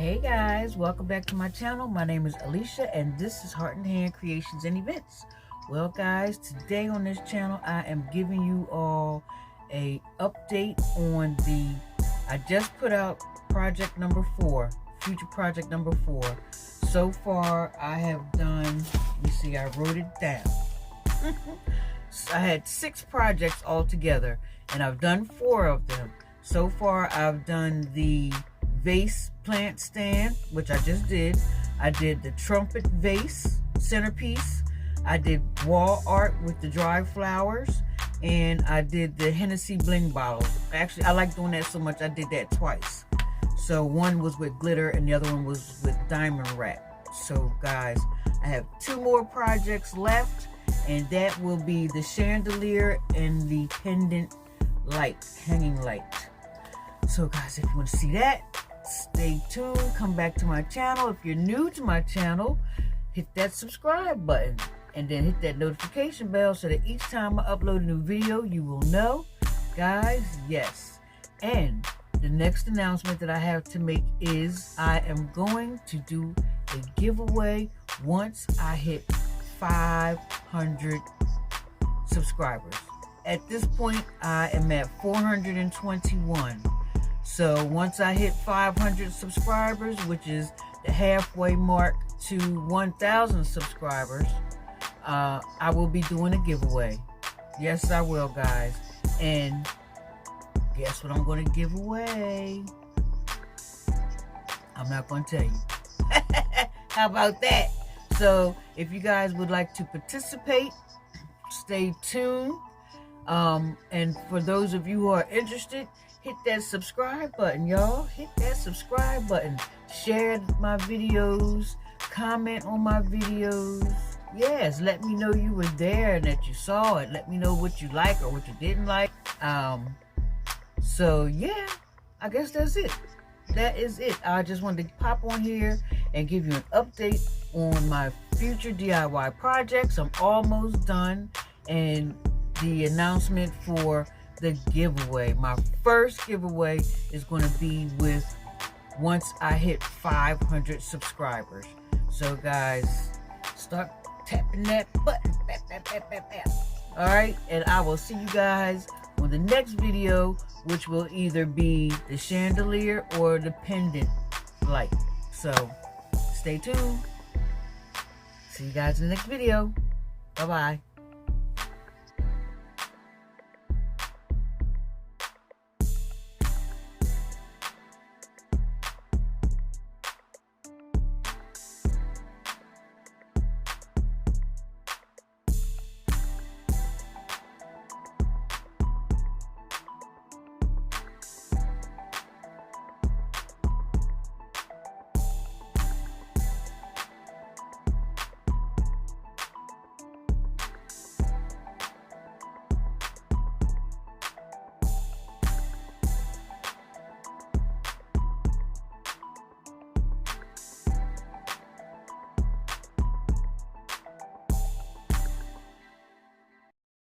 Hey guys, welcome back to my channel. My name is Alicia and this is Heart and Hand Creations and Events. Well guys, today on this channel I am giving you all a update on I just put out project number 4, future project number 4. So far I have done, you see I wrote it down. I had 6 projects altogether and I've done 4 of them. So far I've done the vase plant stand, which I just did. I did the trumpet vase centerpiece. I did wall art with the dried flowers, and I did the Hennessy bling bottle. Actually, I like doing that so much I did that twice. So one was with glitter and the other one was with diamond wrap. So guys, I have 2 more projects left, and that will be the chandelier and the pendant light, hanging light. So guys, if you want to see that, stay tuned, come back to my channel. If you're new to my channel, hit that subscribe button and then hit that notification bell so that each time I upload a new video, you will know. Guys, yes. And the next announcement that I have to make is I am going to do a giveaway once I hit 500 subscribers. At this point, I am at 421. So once I hit 500 subscribers, which is the halfway mark to 1,000 subscribers, I will be doing a giveaway. Yes, I will, guys. And guess what I'm going to give away? I'm not going to tell you. How about that? So if you guys would like to participate, stay tuned. And for those of you who are interested, hit that subscribe button, y'all. Hit that subscribe button. Share my videos. Comment on my videos. Yes, let me know you were there and that you saw it. Let me know what you like or what you didn't like. So yeah, I guess that's it. That is it. I just wanted to pop on here and give you an update on my future DIY projects. I'm almost done. And the announcement for the giveaway. My first giveaway is going to be with once I hit 500 subscribers. So guys, start tapping that button. All right, and I will see you guys on the next video, which will either be the chandelier or the pendant light. So stay tuned. See you guys in the next video. Bye bye.